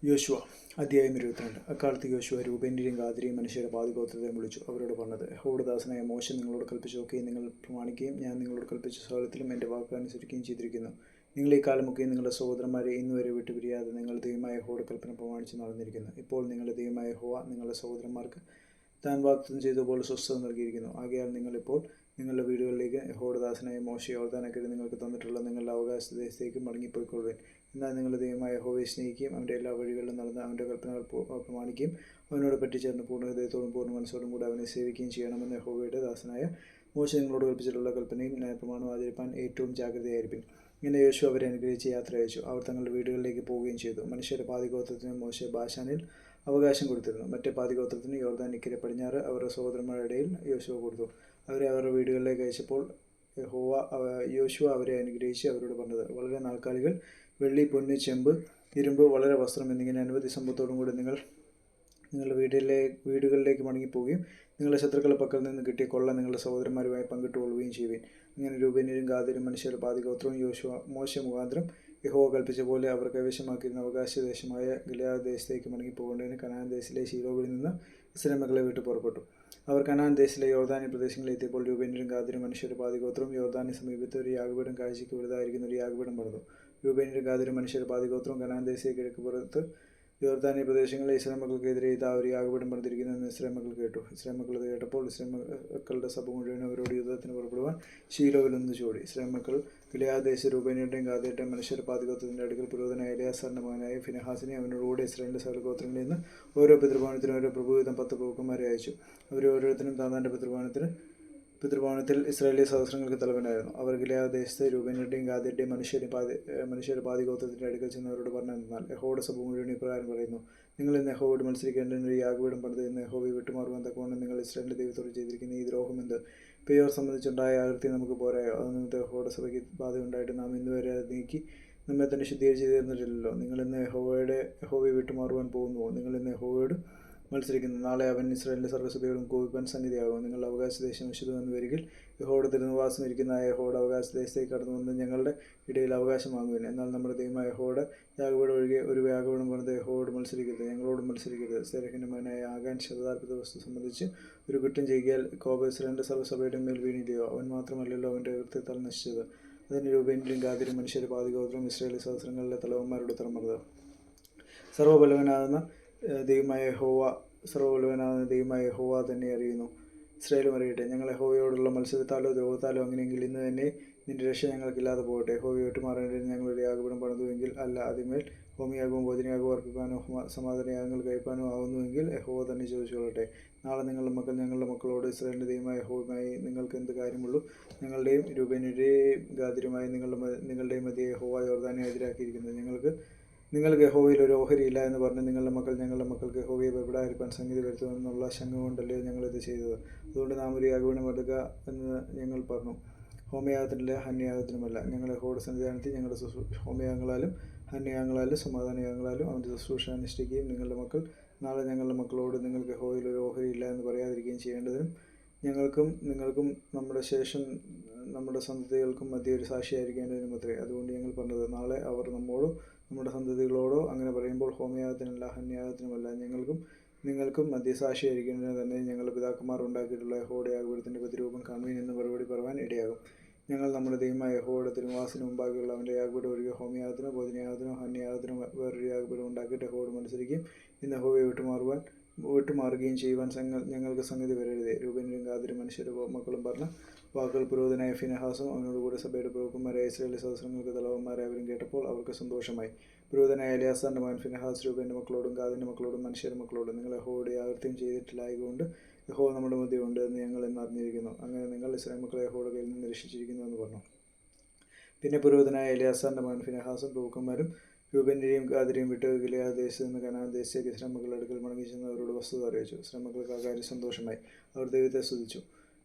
യോശുവ അധ്യായം 22. അക്കാലത്ത് യോശുവ രൂബേന്റെയും ഗാദിന്റെയും മനുഷ്യരുടെ പാതിഗോത്രത്തെയും വിളിച്ചു അവരോട് പറഞ്ഞത്, യഹോവയുടെ ദാസനായ മോശെ നിങ്ങളോട് കൽപ്പിച്ചതൊക്കെയും നിങ്ങൾ പ്രമാണിക്കുകയും ഞാൻ നിങ്ങളോട് കൽപ്പിച്ച സകലത്തിലും എൻ്റെ വാക്ക് അനുസരിക്കുകയും ചെയ്തിരിക്കുന്നു. നിങ്ങൾ ഈ കാലമൊക്കെയും നിങ്ങളുടെ സഹോദരന്മാരെ ഇന്നുവരെ വിട്ടുപിരിയാതെ നിങ്ങൾ ദൈവമായ യഹോവയുടെ കൽപ്പന പ്രമാണിച്ച് നടന്നിരിക്കുന്നു. ഇപ്പോൾ നിങ്ങളുടെ ദൈവമായ യഹോവ നിങ്ങളുടെ സഹോദരന്മാർക്ക് താൻ വാഗ്ദത്തം ചെയ്തതുപോലെ സ്വസ്ഥത നൽകിയിരിക്കുന്നു. ആകയാൽ നിങ്ങളിപ്പോൾ നിങ്ങളുടെ വീടുകളിലേക്ക് യഹോവയുടെ ദാസനായ മോശെ യോർദ്ദാനക്കരെ നിങ്ങൾക്ക് തന്നിട്ടുള്ള നിങ്ങളുടെ അവകാശ ദേശത്തേക്ക് മടങ്ങിപ്പോയിക്കൊള്ളുവിൻ. എന്നാൽ നിങ്ങളുടെ ദൈവമായ യഹോവയെ സ്നേഹിക്കുകയും അവൻ്റെ എല്ലാ വഴികളിലും നടന്ന് അവൻ്റെ കൽപ്പനകൾ പ്രമാണിക്കുകയും അവനോട് പറ്റിച്ചേർന്ന് പൂർണ്ണ ഹൃദയത്തോടും പൂർണ്ണ മനസ്സോടും കൂടെ അവനെ സേവിക്കുകയും ചെയ്യണമെന്ന് യഹോവയുടെ ദാസനായ മോശെ നിങ്ങളോട് കൽപ്പിച്ചിട്ടുള്ള കൽപ്പനയും ന്യായപ്രമാണവും ആചരിപ്പാൻ ഏറ്റവും ജാഗ്രതയായിരിക്കും. ഇങ്ങനെ യോശുവ അവരെ അനുഗ്രഹിച്ച് യാത്ര അയച്ചു. അവർ തങ്ങളുടെ വീടുകളിലേക്ക് പോവുകയും ചെയ്തു. മനുഷ്യരുടെ പാതിഗോത്രത്തിന് മോശെ ബാശാനിൽ അവകാശം കൊടുത്തിരുന്നു. മറ്റേ പാതിഗോത്രത്തിന് യോർദ്ദാൻ ഇക്കരെ പടിഞ്ഞാറ് അവരുടെ സഹോദരന്മാരുടെ ഇടയിൽ യോശുവ കൊടുത്തു. അവരെ അവരുടെ വീടുകളിലേക്ക് അയച്ചപ്പോൾ യോശുവ അവരെ അനുഗ്രഹിച്ച് അവരോട് പറഞ്ഞത്, വളരെ നാൽക്കാലികൾ, വെള്ളി, പൊന്ന്, ചെമ്പ്, ഇരുമ്പ്, വളരെ വസ്ത്രം എന്നിങ്ങനെ അനവധി സമ്പത്തോടും കൂടി നിങ്ങളുടെ വീടുകളിലേക്ക് മടങ്ങിപ്പോവുകയും നിങ്ങളുടെ ശത്രുക്കളുടെ പക്കൽ നിന്ന് കിട്ടിയ കൊള്ള നിങ്ങളുടെ സഹോദരന്മാരുമായി പങ്കിട്ടുകൊള്ളുകയും ചെയ്യുവിൻ. അങ്ങനെ രൂബേന്യരും ഗാദിന്റെയും മനുഷ്യരുടെ പാതിഗോത്രവും മോശെ മുഖാന്തരം യഹോവ കൽപ്പിച്ച പോലെ അവർ കൈവശമാക്കിയിരുന്ന അവകാശദേശമായ ഗിലെയാദ് ദേശത്തേക്ക് മടങ്ങിപ്പോകേണ്ടതിന് കനാൻ ദേശത്തിലെ ശീലോവിൽ നിന്ന് ഇസ്രായേൽ മക്കളെ വിട്ടു പുറപ്പെട്ടു. അവർ കനാൻ ദേശത്തിലെ യോർദ്ദാനി പ്രദേശങ്ങളിൽ എത്തിയപ്പോൾ രൂബേന്യരും ഗാദിന്റെയും മനുഷ്യരുടെ പാതിഗോത്രവും യോർദ്ദാന് സമീപത്ത് ഒരു യാഗപീഠം കാഴ്ചയ്ക്ക് വലുതായിരിക്കുന്ന ഒരു യാഗപീഠം പണിതു. രൂബേന്യരും ഗാദിന്റെയും മനുഷ്യരുടെ പാതിഗോത്രവും കനാൻ ദേശത്തെ കിഴക്ക് പുറത്ത് യോർദ്ദാനി പ്രദേശങ്ങളിലെ ഇസ്രായേൽ മക്കൾക്കെതിരെ ഇതാ ഒരു യാഗപീഠം പണിതിരിക്കുന്നതെന്ന് ഇസ്രായേൽ മക്കൾ കേട്ടു. ഇസ്രായേൽ മക്കൾ അത് കേട്ടപ്പോൾ ഇസ്രായേൽ മക്കളുടെ സഭ മുഴുവൻ അവരോട് യുദ്ധത്തിന് പുറപ്പെടുവാൻ ശീലോവിൽ നിന്ന് ചോടി. ഇസ്രായേൽ മക്കൾ ഗിലെയാദ് ദേശത്ത് രൂബേന്യരുടെയും ഗാദിന്റെയും മനുഷ്യരുടെ പാതിഗോത്രത്തിൻ്റെ അടുക്കൽ പുരോഹിതനായ എലെയാസാറിന്റെ മകനായ ഫിനെഹാസിനെ അവനോടുകൂടെ ഇസ്രായേലിന്റെ സകല ഗോത്രങ്ങളിൽ നിന്ന് ഓരോ പിതൃഭവനത്തിനും ഓരോ പ്രഭുവിധം 10 പ്രഭുക്കന്മാരെ അയച്ചു. അവർ ഓരോരുത്തരും താന്താന്റെ പിതൃഭവനത്തിൽ ഇസ്രായേലി സഹസ്രങ്ങൾക്ക് തലവനായിരുന്നു. അവർ ഗിലെയാദ് ദേശത്ത് രൂബേന്യരുടെയും ഗാദിന്റെയും മനുഷ്യരുടെ പാതിഗോത്രത്തിന്റെ അടുക്കൽ ചെന്നവരോട് പറഞ്ഞെന്നാൽ, യഹോവയുടെ സഭ മുഴുവൻ ഇപ്രകാരം പറയുന്നു, നിങ്ങൾ ഇന്ന് യഹോവയോട് മത്സരിക്കേണ്ടതിന് ഒരു യാഗപീഠം പണിത് ഇന്ന് യഹോവയെ വിട്ടുമാറുവാൻ തക്കവണ്ണം നിങ്ങൾ ഇസ്രായേലിന്റെ ദൈവത്തോട് ചെയ്തിരിക്കുന്ന ഈ ദ്രോഹം എന്ത്? പെയോർ സംബന്ധിച്ചുണ്ടായ അകൃത്യം നമുക്ക് പോരായോ? അത് നിമിത്തം യഹോവയുടെ സഭയ്ക്ക് ബാധയുണ്ടായിട്ട് നാം ഇന്നുവരെ അത് നീക്കി നമ്മെ തന്നെ ശുദ്ധീകരിച്ച് തീർന്നിട്ടില്ലല്ലോ. നിങ്ങൾ ഇന്ന് യഹോവയെ വിട്ടുമാറുവാൻ പോകുന്നുവോ? നിങ്ങൾ ഇന്ന് യഹോവയോട് മത്സരിക്കുന്നു. നാളെ അവൻ ഇസ്രായേലിന്റെ സർവ്വസഭയോടും കോപിപ്പാൻ സന്നിധിയാകും. നിങ്ങളുടെ അവകാശദേശം വിശുദ്ധമെന്ന് വരികിൽ യഹോവയുടെ തിരുനിവാസം ഇരിക്കുന്ന യഹോവയുടെ അവകാശദേശത്തേക്ക് കടന്നു വന്ന് ഞങ്ങളുടെ ഇടയിൽ അവകാശം വാങ്ങുവിൻ. എന്നാൽ നമ്മുടെ ദൈവമായ യഹോവയുടെ യാഗപീഠം ഒഴികെ ഒരു യാഗപീഠം പണിത് യഹോവയോട് മത്സരിക്കരുത്, ഞങ്ങളോട് മത്സരിക്കരുത്. സേരഹിന്റെ മകനായ ആഗാൻ ശതതാർപ്പിത വസ്തു സംബന്ധിച്ച് ഒരു കുറ്റം ചെയ്യുകയാൽ കോപം ഇസ്രായേലിന്റെ സർവ്വസഭയുടെ മേൽ വീണില്ലയോ? അവൻ മാത്രമല്ലല്ലോ അവന്റെ കൃത്യത്താൽ നശിച്ചത്. അതിന് രൂബേന്യരും ഗാദിന്റെയും മനുഷ്യരുടെ പാതിഗോത്രവും ഇസ്രായേലി സഹസ്രങ്ങളിലെ തലവന്മാരോട് ഉത്തരം പറഞ്ഞത്, സർവ്വബലവനാകുന്ന ദൈവമായ യഹോവ തന്നെ അറിയുന്നു. ഇസ്രായേലും അറിയട്ടെ, ഞങ്ങൾ യഹോവയോടുള്ള മത്സരത്താലോ ദ്രോഹത്താലോ അങ്ങനെയെങ്കിൽ ഇന്ന് തന്നെ നിന്റെ രക്ഷ ഞങ്ങൾക്കില്ലാതെ പോകട്ടെ. യഹോവയെ വിട്ടുമാറേണ്ടതിന് ഞങ്ങളൊരു യാഗപീഠം പണിതുവെങ്കിൽ, അല്ല അതിന്മേൽ ഹോമയാഗവും ഭോജനയാഗവും അർപ്പിക്കാനോ സമാധാനയാഗങ്ങൾ കഴിപ്പാനോ ആകുന്നുവെങ്കിൽ യഹോവ തന്നെ ചോദിച്ചുകൊള്ളട്ടെ. നാളെ നിങ്ങളുടെ മക്കൾ ഞങ്ങളുടെ മക്കളോട്, ഇസ്രായേലിന്റെ ദൈവമായ യഹോവയുമായി നിങ്ങൾക്ക് എന്ത് കാര്യമുള്ളൂ? ഞങ്ങളുടെയും രൂബേന്യരുടെയും ഗാദ്യരുമായി നിങ്ങളുടെയും മധ്യേ യഹോവ യോർദ്ദാനെ എതിരാക്കിയിരിക്കുന്നത്. നിങ്ങൾക്ക് യഹോവയിൽ ഒരു ഓഹരിയില്ല എന്ന് പറഞ്ഞ് നിങ്ങളുടെ മക്കൾ ഞങ്ങളുടെ മക്കൾക്ക് യഹോവയെ ഭയപ്പെടാതിരിക്കാൻ സംഗതി വരുത്തുമെന്നുള്ള ശങ്ക കൊണ്ടല്ലേ ഞങ്ങളിത് ചെയ്തത്. അതുകൊണ്ട് നാം ഒരു യാഗപീഠം എടുക്കുക എന്ന് ഞങ്ങൾ പറഞ്ഞു, ഹോമയാഗത്തിനല്ല ഹന്യയാഗത്തിനുമല്ല. ഞങ്ങൾ യഹോവയുടെ സന്നിധാനത്തിൽ ഞങ്ങളുടെ ഹോമയാഗങ്ങളാലും ഹന്യയാഗങ്ങളാലും സമാധാനയാഗങ്ങളാലും അവൻ്റെ ശുശ്രൂഷ അനുഷ്ഠിക്കുകയും നിങ്ങളുടെ മക്കൾ നാളെ ഞങ്ങളുടെ മക്കളോട് നിങ്ങൾക്ക് യഹോവയിൽ ഒരു ഓഹരിയില്ല എന്ന് പറയാതിരിക്കുകയും ചെയ്യേണ്ടതിനും നിങ്ങൾക്കും നമ്മുടെ ശേഷം നമ്മുടെ സന്തതികൾക്കും മധ്യ ഒരു സാക്ഷിയായിരിക്കേണ്ടതിനും അത്രേ. അതുകൊണ്ട് ഞങ്ങൾ പറഞ്ഞത്, നാളെ അവർ നമ്മോടോ നമ്മുടെ സന്തതികളോടോ അങ്ങനെ പറയുമ്പോൾ ഹോമയാഗത്തിനല്ല ഹന്യയാഗത്തിനുമല്ല നിങ്ങൾക്കും മധ്യസാക്ഷിയായിരിക്കേണ്ടതിന് തന്നെ ഞങ്ങളുടെ പിതാക്കന്മാർ ഉണ്ടാക്കിയിട്ടുള്ള യഹോവയുടെ യാഗപീഠത്തിന്റെ പ്രതിരൂപം കാണുവിൻ എന്ന് മറുപടി പറയാൻ ഇടയാകും. ഞങ്ങൾ നമ്മുടെ ദൈവമായ യഹോവയുടെ തിരുനിവാസത്തിന് മുമ്പാകെയുള്ള അവൻ്റെ യാഗപീഠം ഒഴികെ ഹോമയാഗത്തിനോ ഭോജനയാഗത്തിനോ ഹന്യയാഗത്തിനോ വേറൊരു യാഗപീഠം ഉണ്ടാക്കിയിട്ട് യഹോവയോട് മത്സരിക്കുകയും ഇന്ന് യഹോവയെ വിട്ടുമാറുകയും ചെയ്യുവാൻ ഞങ്ങൾക്ക് സംഗതി വരരുതേ. രൂബേന്യരും ഗാദിന്റെയും മനുഷ്യരുടെ മക്കളും പറഞ്ഞ വാക്കുകൾ പുരോഹിതനായ ഫിനെഹാസും അവനോടുകൂടെ സഭയുടെ പ്രഭുക്കന്മാരായ ഇസ്രായേലി സഹസ്രങ്ങൾക്ക് തലവന്മാരെ അവരും കേട്ടപ്പോൾ അവർക്ക് സന്തോഷമായി. പുരോഹിതനായ എലെയാസാറിന്റെ മകൻ ഫിനെഹാസ് രൂബേന്റെ മക്കളോടും ഗാദിന്റെ മക്കളോടും മനുഷ്യരുടെ മക്കളോടും, നിങ്ങൾ യഹോവയോട് യാഗത്യം ചെയ്തിട്ടില്ലായതുകൊണ്ട് യഹോവ നമ്മുടെ മധ്യേ ഉണ്ട് എന്ന് ഞങ്ങൾ ഇന്ന് അറിഞ്ഞിരിക്കുന്നു. അങ്ങനെ നിങ്ങൾ ഇസ്രായേൽ മക്കളെ യഹോവയുടെ കയ്യിൽ നിന്ന് രക്ഷിച്ചിരിക്കുന്നു എന്ന് പറഞ്ഞു. പിന്നെ പുരോഹിതനായ എലെയാസാറിന്റെ മകൻ ഫിനെഹാസും പ്രഭുക്കന്മാരും രൂബേന്യരെയും ഗാദിനെയും വിട്ട് ഗിലെയാദ് ദേശത്ത് നിന്ന് കനാൻ ദേശത്തേക്ക് ഇസ്രായേൽ മക്കളുടെ അടുക്കൽ മടങ്ങി ചെന്ന് അവരോട് വസ്തുത അറിയിച്ചു. ഇസ്രായേൽ മക്കൾക്ക് ആ കാര്യം സന്തോഷമായി. അവർ ദൈവത്തെ സ്തുതിച്ചു.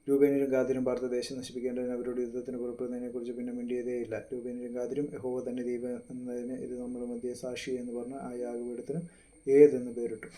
രൂബേന്യരും ഗാദിനും പാർത്ത ദേശം നശിപ്പിക്കേണ്ടതിന് അവരോട് യുദ്ധത്തിന് പുറപ്പെടുന്നതിനെക്കുറിച്ച് പിന്നെ മിണ്ടിയതേയില്ല. രൂബേന്യരും ഗാദിനും യഹോവ തന്നെ ദൈവം എന്നതിന് ഇത് നമ്മുടെ മധ്യേ സാക്ഷി എന്ന് പറഞ്ഞ് ആ യാഗപീഠത്തിന് ഏതെന്ന് പേരിട്ടു.